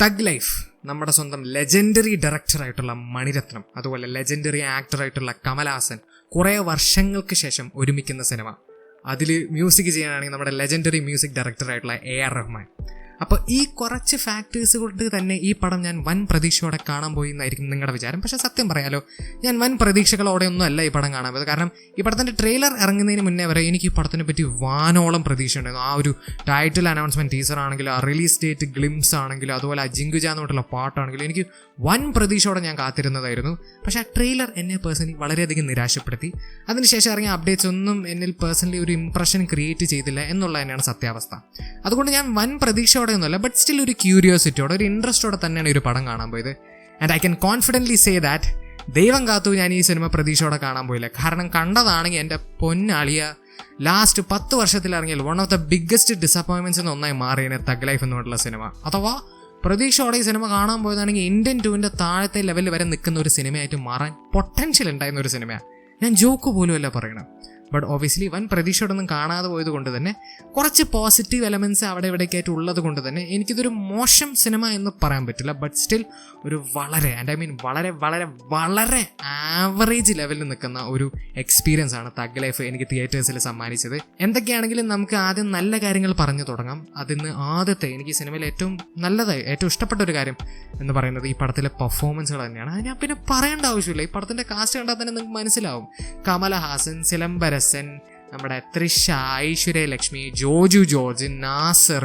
Thug life നമ്മുടെ സ്വന്തം legendary ഡയറക്ടറായിട്ടുള്ള Mani Ratnam, അതുപോലെ ലെജൻഡറി ആക്ടറായിട്ടുള്ള കമൽഹാസൻ കുറേ വർഷങ്ങൾക്ക് ശേഷം ഒരുമിക്കുന്ന സിനിമ. അതിൽ മ്യൂസിക് ചെയ്യാനാണെങ്കിൽ നമ്മുടെ ലെജൻഡറി മ്യൂസിക് ഡയറക്ടറായിട്ടുള്ള AR റഹ്മാൻ. അപ്പോൾ ഈ കുറച്ച് ഫാക്ടേഴ്സ് കൊണ്ട് തന്നെ ഈ പടം ഞാൻ വൻ പ്രതീക്ഷയോടെ കാണാൻ പോയി എന്നായിരിക്കും നിങ്ങളുടെ വിചാരം. പക്ഷേ സത്യം പറയാലോ, ഞാൻ വൻ പ്രതീക്ഷകളോടെ ഒന്നും അല്ല ഈ പടം കാണാൻ പോയത്. കാരണം ഈ പടത്തിൻ്റെ ട്രെയിലർ ഇറങ്ങുന്നതിന് മുന്നേ വരെ എനിക്ക് ഈ പടത്തിനെ പറ്റി വാനോളം പ്രതീക്ഷ ഉണ്ടായിരുന്നു. ആ ഒരു ടൈറ്റിൽ അനൗൺസ്മെൻറ്റ് ടീസർ ആണെങ്കിലും, ആ റിലീസ് ഡേറ്റ് ഗ്ലിംസ് ആണെങ്കിലും, അതുപോലെ ആ ജിങ്കുജ എന്നുള്ള പാട്ടാണെങ്കിലും എനിക്ക് വൻ പ്രതീക്ഷയോടെ ഞാൻ കാത്തിരുന്നതായിരുന്നു. പക്ഷേ ആ ട്രെയിലർ എന്നെ പേഴ്സണലി വളരെയധികം നിരാശപ്പെടുത്തി. അതിനുശേഷം ഇറങ്ങിയ അപ്ഡേറ്റ്സ് ഒന്നും എന്നിൽ പേഴ്സണലി ഒരു ഇംപ്രഷൻ ക്രിയേറ്റ് ചെയ്തില്ല എന്നുള്ളത് തന്നെയാണ് സത്യാവസ്ഥ. അതുകൊണ്ട് ഞാൻ വൻ പ്രതീക്ഷയോടെ ഒന്നുമല്ല, ബട്ട് സ്റ്റിൽ ഒരു ക്യൂരിയോസിറ്റിയോടെ, ഒരു ഇൻട്രസ്റ്റോടെ തന്നെയാണ് ഈ ഒരു പടം കാണാൻ പോയത്. And I can confidently say that ദൈവം കാത്തു ഞാൻ ഈ സിനിമ പ്രതീക്ഷയോടെ കാണാൻ പോയില്ല. കാരണം കണ്ടതാണെങ്കിൽ എൻ്റെ പൊന്നാളിയ ലാസ്റ്റ് 10 വർഷത്തിൽ ഇറങ്ങിയാൽ one of the biggest disappointments ഒന്നായി മാറിയാണ് തഗ് ലൈഫ് എന്നുള്ള സിനിമ. അഥവാ പ്രതീക്ഷയോടെ ഈ സിനിമ കാണാൻ പോയതാണെങ്കിൽ ഇന്ത്യൻ 2ൻ്റെ താഴത്തെ ലെവലിൽ വരെ നിൽക്കുന്ന ഒരു സിനിമയായിട്ട് മാറാൻ പൊട്ടൻഷ്യൽ ഉണ്ടായിരുന്ന ഒരു സിനിമയാണ്. ഞാൻ ജോക്ക് പോലും അല്ല പറയണം. ബട്ട് ഒബ്വിയസ്ലി വൻ പ്രതീക്ഷയോടൊന്നും കാണാതെ പോയത് കൊണ്ട് തന്നെ കുറച്ച് പോസിറ്റീവ് എലമെൻറ്റ്സ് അവിടെ ഇവിടേക്കായിട്ട് ഉള്ളത് കൊണ്ട് തന്നെ എനിക്കിതൊരു മോശം സിനിമ എന്ന് പറയാൻ പറ്റില്ല. ബട്ട് സ്റ്റിൽ ഒരു വളരെ വളരെ വളരെ വളരെ ആവറേജ് ലെവലിൽ നിൽക്കുന്ന ഒരു എക്സ്പീരിയൻസ് ആണ് തഗ് ലൈഫ് എനിക്ക് തിയേറ്റേഴ്സിൽ സമ്മാനിച്ചത്. എന്തൊക്കെയാണെങ്കിലും നമുക്ക് ആദ്യം നല്ല കാര്യങ്ങൾ പറഞ്ഞു തുടങ്ങാം. അതിന്ന് ആദ്യത്തെ എനിക്ക് സിനിമയിൽ ഏറ്റവും നല്ലതായി ഏറ്റവും ഇഷ്ടപ്പെട്ട ഒരു കാര്യം എന്ന് പറയുന്നത് ഈ പടത്തിലെ പെർഫോമൻസുകൾ തന്നെയാണ്. അത് ഞാൻ പിന്നെ പറയേണ്ട ആവശ്യമില്ല. ഈ പടത്തിൻ്റെ കാസ്റ്റ് കണ്ടാൽ തന്നെ നിങ്ങൾക്ക് മനസ്സിലാവും. കമൽഹാസൻ, സിലംബരസൻ, നമ്മുടെ തൃഷ, ഐശ്വര്യ ലക്ഷ്മി, ജോജു ജോർജ്, നാസർ,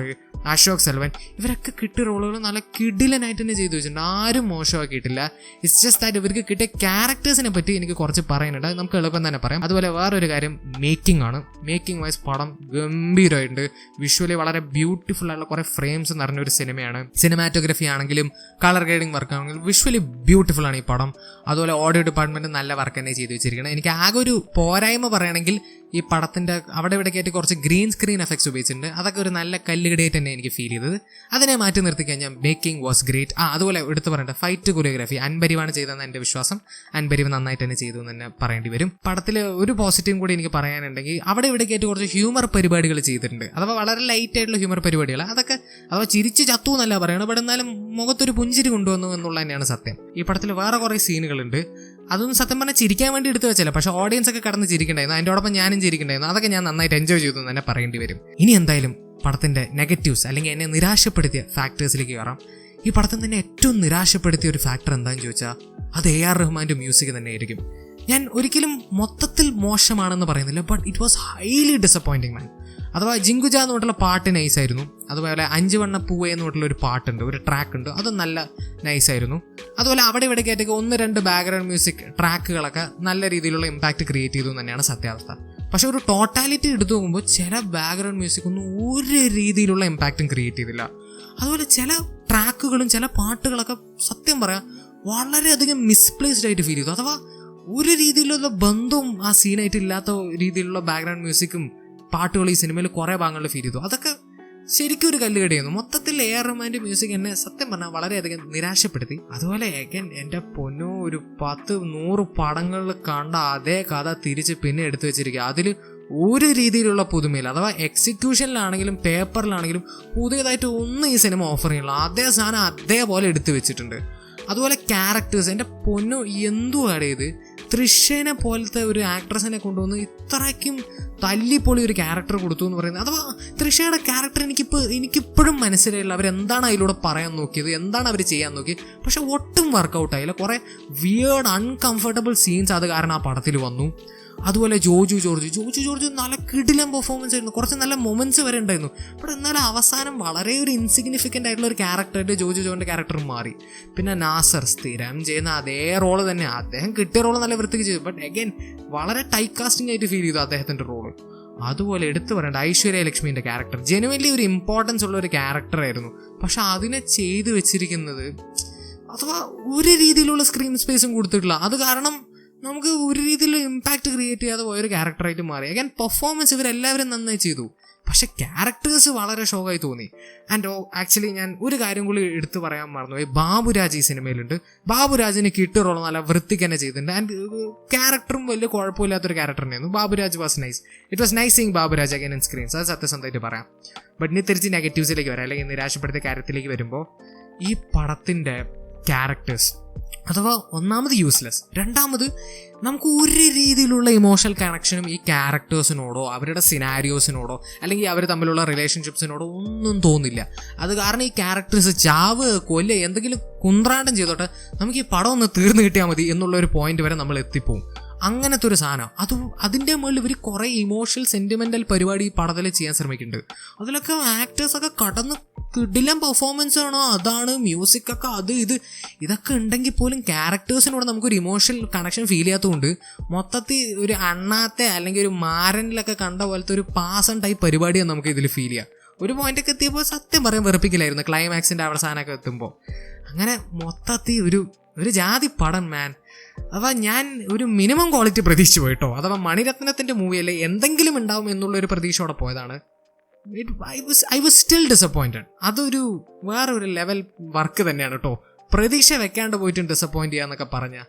അശോക് സെൽവൻ, ഇവരൊക്കെ കിട്ടിയ റോളുകൾ നല്ല കിടിലനായിട്ട് തന്നെ ചെയ്തു വെച്ചിട്ടുണ്ട്. ആരും മോശമാക്കിയിട്ടില്ല. ഇറ്റ്സ് ജസ്റ്റ് ദാറ്റ് ഇവർക്ക് കിട്ടിയ ക്യാരക്ടേഴ്സിനെ പറ്റി എനിക്ക് കുറച്ച് പറയാനുണ്ട്. നമുക്ക് എളുപ്പം തന്നെ പറയാം. അതുപോലെ വേറൊരു കാര്യം മേക്കിംഗ് ആണ്. മേക്കിംഗ് വൈസ് പടം ഗംഭീരമായിട്ടുണ്ട്. വിഷ്വലി വളരെ ബ്യൂട്ടിഫുൾ ആയിട്ടുള്ള കുറേ ഫ്രെയിംസ് നിറഞ്ഞൊരു സിനിമയാണ്. സിനിമാറ്റോഗ്രഫി ആണെങ്കിലും കളർ ഗ്രേഡിംഗ് വർക്ക് ആണെങ്കിലും വിഷ്വലി ബ്യൂട്ടിഫുൾ ആണ് ഈ പടം. അതുപോലെ ഓഡിയോ ഡിപ്പാർട്ട്മെൻറ്റ് നല്ല വർക്ക് തന്നെ ചെയ്തു വെച്ചിരിക്കണം. എനിക്ക് ആകെ ഒരു പോരായ്മ പറയുകയാണെങ്കിൽ ഈ പടത്തിൻ്റെ അവിടെ ഇവിടേക്കായിട്ട് കുറച്ച് ഗ്രീൻ സ്ക്രീൻ എഫക്ട്സ് ഉപയോഗിച്ചിട്ടുണ്ട്. അതൊക്കെ ഒരു നല്ല കല്ലുകടിയായിട്ട് തന്നെ എനിക്ക് ഫീൽ ചെയ്തത്. അതിനെ മാറ്റി നിർത്തി കഴിഞ്ഞാൽ മേക്കിംഗ് വാസ് ഗ്രേറ്റ്. അതുപോലെ എടുത്ത് പറയേണ്ട ഫൈറ്റ് കൊറിയോഗ്രാഫി അൻപരിവാണ് ചെയ്തതെന്ന് എൻ്റെ വിശ്വാസം. അൻപരിവ് നന്നായിട്ട് തന്നെ ചെയ്തു എന്ന് തന്നെ പറയേണ്ടി വരും. പടത്തിൽ ഒരു പോസിറ്റീവും കൂടി എനിക്ക് പറയാനുണ്ടെങ്കിൽ അവിടെ ഇവിടേക്കായിട്ട് കുറച്ച് ഹ്യൂമർ പരിപാടികൾ ചെയ്തിട്ടുണ്ട്. അഥവാ വളരെ ലൈറ്റ് ആയിട്ടുള്ള ഹ്യൂമർ പരിപാടികൾ. അതൊക്കെ അഥവാ ചിരിച്ച് ചത്തു എന്നല്ല പറയണം, ബട്ട് എന്നാലും മുഖത്തൊരു പുഞ്ചിരി കൊണ്ടുവന്നു എന്നുള്ള തന്നെയാണ് സത്യം. ഈ പടത്തിൽ വേറെ കുറേ സീനുകളുണ്ട്. അതൊന്നും സത്യം പറഞ്ഞാൽ ചിരിക്കാൻ വേണ്ടി എടുത്തു വെച്ചല്ല, പക്ഷേ ഓഡിയൻസ് ഒക്കെ കടന്ന് ചിരിക്കണ്ടായിരുന്നു. അതിൻ്റെയോടൊപ്പം ഞാനും ചിരിക്കണ്ടായിരുന്നു. അതൊക്കെ ഞാൻ നന്നായിട്ട് എൻജോയ് ചെയ്തു എന്ന് തന്നെ പറയേണ്ടി വരും. ഇനി എന്തായാലും പടത്തിൻ്റെ നെഗറ്റീവ്സ് അല്ലെങ്കിൽ എന്നെ നിരാശപ്പെടുത്തിയ ഫാക്ടേഴ്സിലേക്ക് കയറാം. ഈ പടത്തിൽ തന്നെ ഏറ്റവും നിരാശപ്പെടുത്തിയ ഒരു ഫാക്ടർ എന്താണെന്ന് ചോദിച്ചാൽ അത് AR റഹ്മാൻ്റെ മ്യൂസിക് തന്നെയായിരിക്കും. ഞാൻ ഒരിക്കലും മൊത്തത്തിൽ മോശമാണെന്ന് പറയുന്നില്ല, but it was highly disappointing man. അഥവാ ജിങ്കുജ എന്ന് പറഞ്ഞിട്ടുള്ള പാട്ട് നൈസായിരുന്നു. അതുപോലെ 5 വണ്ണ പൂവേ എന്ന് പറഞ്ഞിട്ടുള്ള ഒരു പാട്ടുണ്ട്, ഒരു ട്രാക്ക് ഉണ്ട്, അത് നല്ല നൈസായിരുന്നു. അതുപോലെ അവിടെ ഇവിടെ കേട്ടൊക്കെ 1-2 ബാക്ക്ഗ്രൗണ്ട് മ്യൂസിക് ട്രാക്കുകളൊക്കെ നല്ല രീതിയിലുള്ള ഇമ്പാക്റ്റ് ക്രിയേറ്റ് ചെയ്തു തന്നെയാണ് സത്യാവസ്ഥ. പക്ഷെ ഒരു ടോട്ടാലിറ്റി എടുത്തു നോക്കുമ്പോൾ ചില ബാക്ക്ഗ്രൗണ്ട് മ്യൂസിക് ഒന്നും ഒരു രീതിയിലുള്ള ഇമ്പാക്റ്റും ക്രിയേറ്റ് ചെയ്തില്ല. അതുപോലെ ചില ട്രാക്കുകളും ചില പാട്ടുകളൊക്കെ സത്യം പറയാം വളരെയധികം മിസ്പ്ലേസ്ഡ് ആയിട്ട് ഫീൽ ചെയ്തു. അഥവാ ഒരു രീതിയിലുള്ള ബന്ധവും ആ സീനായിട്ട് ഇല്ലാത്ത രീതിയിലുള്ള ബാക്ക്ഗ്രൗണ്ട് മ്യൂസിക്കും പാട്ടുകൾ ഈ സിനിമയിൽ കുറേ ഭാഗങ്ങളിൽ ഫീൽ ചെയ്തു. അതൊക്കെ ശരിക്കും ഒരു കല്ലുകടിയായിരുന്നു. മൊത്തത്തിൽ AR റഹ്മാൻ്റെ മ്യൂസിക് എന്നെ സത്യം പറഞ്ഞാൽ വളരെയധികം നിരാശപ്പെടുത്തി. അതുപോലെ എൻ്റെ പൊന്നോ, ഒരു 10-100 പടങ്ങളിൽ കണ്ട അതേ കഥ തിരിച്ച് പിന്നെ എടുത്തു വെച്ചിരിക്കുക. അതിൽ ഒരു രീതിയിലുള്ള പുതുമയില്ല. അഥവാ എക്സിക്യൂഷനിലാണെങ്കിലും പേപ്പറിലാണെങ്കിലും പുതിയതായിട്ട് ഒന്നും ഈ സിനിമ ഓഫർ ചെയ്യണില്ല. അതേ സാധനം അതേപോലെ എടുത്തു വെച്ചിട്ടുണ്ട്. അതുപോലെ ക്യാരക്ടേഴ്സ്, എൻ്റെ പൊന്നോ എന്തുവാണ് ഇത്, തൃഷേനെ പോലത്തെ ഒരു ആക്ട്രസിനെ കൊണ്ടുവന്ന് ഇത്രയ്ക്കും തല്ലിപ്പൊളി ഒരു ക്യാരക്ടർ കൊടുത്തു എന്ന് പറയുന്നത്. അഥവാ തൃഷയുടെ ക്യാരക്ടർ എനിക്കിപ്പോഴും മനസ്സിലായില്ല. അവരെന്താണ് അതിലൂടെ പറയാൻ നോക്കിയത്, എന്താണ് അവർ ചെയ്യാൻ നോക്കിയത്. പക്ഷെ ഒട്ടും വർക്കൗട്ടായില്ല. കുറേ വിയേർഡ് അൺകംഫർട്ടബിൾ സീൻസ് അത് കാരണം ആ പടത്തിൽ വന്നു. അതുപോലെ ജോജു ജോർജ് നല്ല കിടിലൻ പെർഫോമൻസ് ആയിരുന്നു. കുറച്ച് നല്ല മൊമെന്റ്സ് വരെ ഉണ്ടായിരുന്നു. ബട്ട് എന്നാലും അവസാനം വളരെ ഒരു ഇൻസിഗ്നിഫിക്കൻ്റ് ആയിട്ടുള്ള ഒരു ക്യാരക്ടറായിട്ട് ജോജു ജോൻ്റെ ക്യാരക്ടർ മാറി. പിന്നെ നാസർ സ്ഥിരം ചെയ്യുന്ന അതേ റോള് തന്നെ, അദ്ദേഹം കിട്ടിയ റോള് നല്ല വൃത്തിക്ക് ചെയ്തു. ബട്ട് അഗൈൻ വളരെ ടൈപ്പ് കാസ്റ്റിംഗ് ആയിട്ട് ഫീൽ ചെയ്തു അദ്ദേഹത്തിൻ്റെ റോള്. അതുപോലെ എടുത്തു പറയേണ്ട ഐശ്വര്യ ലക്ഷ്മിൻ്റെ ക്യാരക്ടർ ജെനുവൻലി ഒരു ഇമ്പോർട്ടൻസ് ഉള്ള ഒരു ക്യാരക്ടറായിരുന്നു. പക്ഷെ അതിനെ ചെയ്തു വെച്ചിരിക്കുന്നത് അഥവാ ഒരു രീതിയിലുള്ള സ്ക്രീൻ സ്പേസും കൊടുത്തിട്ടില്ല. അത് കാരണം നമുക്ക് ഒരു രീതിയിലുള്ള ഇമ്പാക്റ്റ് ക്രിയേറ്റ് ചെയ്യാതെ പോയൊരു ക്യാരക്ടറായിട്ട് മാറി. അഗൈൻ പെർഫോമൻസ് ഇവരെല്ലാവരും നന്നായി ചെയ്തു, പക്ഷെ ക്യാരക്ടേഴ്സ് വളരെ ഷോക്കായി തോന്നി. ആൻഡ് ആക്ച്വലി ഞാൻ ഒരു കാര്യം കൂടി എടുത്തു പറയാൻ മറന്നുപോയി. ബാബുരാജ് ഈ സിനിമയിലുണ്ട്. ബാബുരാജിന് കിട്ടിയ റോൾ നല്ല വൃത്തിക്ക് തന്നെ ചെയ്തിട്ടുണ്ട്. ആൻഡ് ക്യാരക്ടറും വലിയ കുഴപ്പമില്ലാത്തൊരു ക്യാരക്ടർ തന്നെയായിരുന്നു. Baburaj was nice. It was nice seeing Baburaj again in screens. അത് സത്യസന്ധമായിട്ട് പറയാം. ബട്ട് ഇനി തിരിച്ച് നെഗറ്റീവ്സിലേക്ക് വരാം, അല്ലെങ്കിൽ നിരാശപ്പെടുത്തിയ കാര്യത്തിലേക്ക് വരുമ്പോൾ ഈ പടത്തിൻ്റെ ക്യാരക്ടേഴ്സ് അഥവാ ഒന്നാമത് യൂസ്ലെസ്, രണ്ടാമത് നമുക്ക് ഒരു രീതിയിലുള്ള ഇമോഷണൽ കണക്ഷനും ഈ ക്യാരക്ടേഴ്സിനോടോ അവരുടെ സിനാരിയോസിനോടോ അല്ലെങ്കിൽ അവർ തമ്മിലുള്ള റിലേഷൻഷിപ്സിനോടോ ഒന്നും തോന്നില്ല. അത് കാരണം ഈ ക്യാരക്ടേഴ്സ് ചാവ് കൊല്ല് എന്തെങ്കിലും കുന്ത്രാണ്ടം ചെയ്തോട്ടെ, നമുക്ക് ഈ പടം ഒന്ന് തീർന്നു കിട്ടിയാൽ മതി എന്നുള്ള ഒരു പോയിന്റ് വരെ നമ്മൾ എത്തിപ്പോവും. അങ്ങനത്തെ ഒരു സാധനം. അതിൻ്റെ മുകളിൽ ഇവർ കുറേ ഇമോഷണൽ സെൻറ്റിമെൻ്റൽ പരിപാടി ഈ പടത്തിൽ ചെയ്യാൻ ശ്രമിക്കുന്നുണ്ട്. അതിലൊക്കെ ആക്ടേഴ്സൊക്കെ കടന്ന് കിടിലം പെർഫോമൻസ് ആണോ, അതാണ് മ്യൂസിക്കൊക്കെ ഇതൊക്കെ ഉണ്ടെങ്കിൽ പോലും ക്യാരക്ടേഴ്സിനോട് നമുക്കൊരു ഇമോഷണൽ കണക്ഷൻ ഫീൽ ചെയ്യാത്തതുകൊണ്ട് മൊത്തത്തിൽ ഒരു അണ്ണാത്തെ അല്ലെങ്കിൽ ഒരു മാരനിലൊക്കെ കണ്ട പോലത്തെ ഒരു പാസൺ ടൈപ്പ് പരിപാടിയാണ് നമുക്ക് ഇതിൽ ഫീൽ ചെയ്യുക. ഒരു പോയിൻ്റൊക്കെ എത്തിയപ്പോൾ സത്യം പറയാൻ വെറുപ്പിക്കില്ലായിരുന്നു ക്ലൈമാക്സിൻ്റെ അവസാനമൊക്കെ എത്തുമ്പോൾ. അങ്ങനെ മൊത്തത്തിൽ ഒരു ജാതി പടം മാൻ. അഥവാ ഞാൻ ഒരു മിനിമം ക്വാളിറ്റി പ്രതീക്ഷിച്ച് പോയിട്ടോ, അഥവാ മണിരത്നത്തിൻ്റെ മൂവിയല്ലേ എന്തെങ്കിലും ഉണ്ടാവും എന്നുള്ളൊരു പ്രതീക്ഷയോടെ പോയതാണ്. I was still disappointed. അതൊരു വേറൊരു ലെവൽ വർക്ക് തന്നെയാണ് കേട്ടോ. പ്രതീക്ഷ വെക്കാണ്ട് പോയിട്ടും ഡിസപ്പോയിൻ്റ് ചെയ്യാന്നൊക്കെ പറഞ്ഞാൽ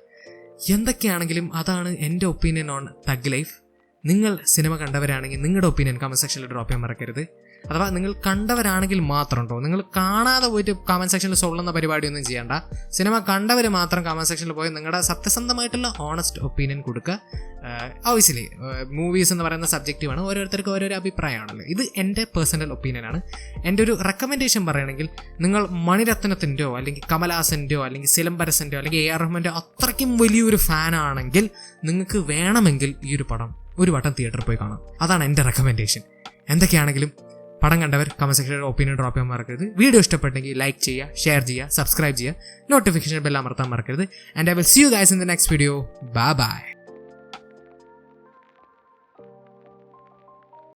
എന്തൊക്കെയാണെങ്കിലും അതാണ് എൻ്റെ ഒപ്പീനിയൻ ഓൺ തഗ് ലൈഫ്. നിങ്ങൾ സിനിമ കണ്ടവരാണെങ്കിൽ നിങ്ങളുടെ ഒപ്പീനിയൻ കമൻറ്റ് സെക്ഷനിൽ ഡ്രോപ്പ് ചെയ്യാൻ മറക്കരുത്. അഥവാ നിങ്ങൾ കണ്ടവരാണെങ്കിൽ മാത്രം കേട്ടോ, നിങ്ങൾ കാണാതെ പോയിട്ട് കമൻറ്റ് സെക്ഷനിൽ സൊള്ളുന്ന പരിപാടിയൊന്നും ചെയ്യേണ്ട. സിനിമ കണ്ടവർ മാത്രം കമൻറ്റ് സെക്ഷനിൽ പോയി നിങ്ങളുടെ സത്യസന്ധമായിട്ടുള്ള ഓണസ്റ്റ് ഒപ്പീനിയൻ കൊടുക്കുക. ഓബിയസ്ലി മൂവീസ് എന്ന് പറയുന്ന സബ്ജക്റ്റീവാണ്, ഓരോരുത്തർക്കും ഓരോരോ അഭിപ്രായമാണല്ലോ. ഇത് എൻ്റെ പേഴ്സണൽ ഒപ്പീനിയനാണ്. എൻ്റെ ഒരു റെക്കമെൻഡേഷൻ പറയുകയാണെങ്കിൽ നിങ്ങൾ മണിരത്നത്തിൻ്റെയോ അല്ലെങ്കിൽ കമലഹാസൻ്റെയോ അല്ലെങ്കിൽ സിലംബരസൻ്റെയോ അല്ലെങ്കിൽ AR റഹ്മാൻ്റെയോ അത്രയ്ക്കും വലിയൊരു ഫാനാണെങ്കിൽ നിങ്ങൾക്ക് വേണമെങ്കിൽ ഈ ഒരു പടം ഒരു വട്ടം തിയേറ്ററിൽ പോയി കാണാം. അതാണ് എൻ്റെ റെക്കമെൻഡേഷൻ. എന്തൊക്കെയാണെങ്കിലും പടം കണ്ടവർ കമൻറ്റ് സെക്ഷനിൽ ഒപ്പീനിയൻ ഡ്രോപ്പ് ചെയ്യാൻ മറക്കരുത്. വീഡിയോ ഇഷ്ടപ്പെട്ടെങ്കിൽ ലൈക്ക് ചെയ്യുക, ഷെയർ ചെയ്യുക, സബ്സ്ക്രൈബ് ചെയ്യുക, നോട്ടിഫിക്കേഷൻ ബെൽ അമർത്താൻ മറക്കരുത്. And I will see you guys in the next video. Bye by.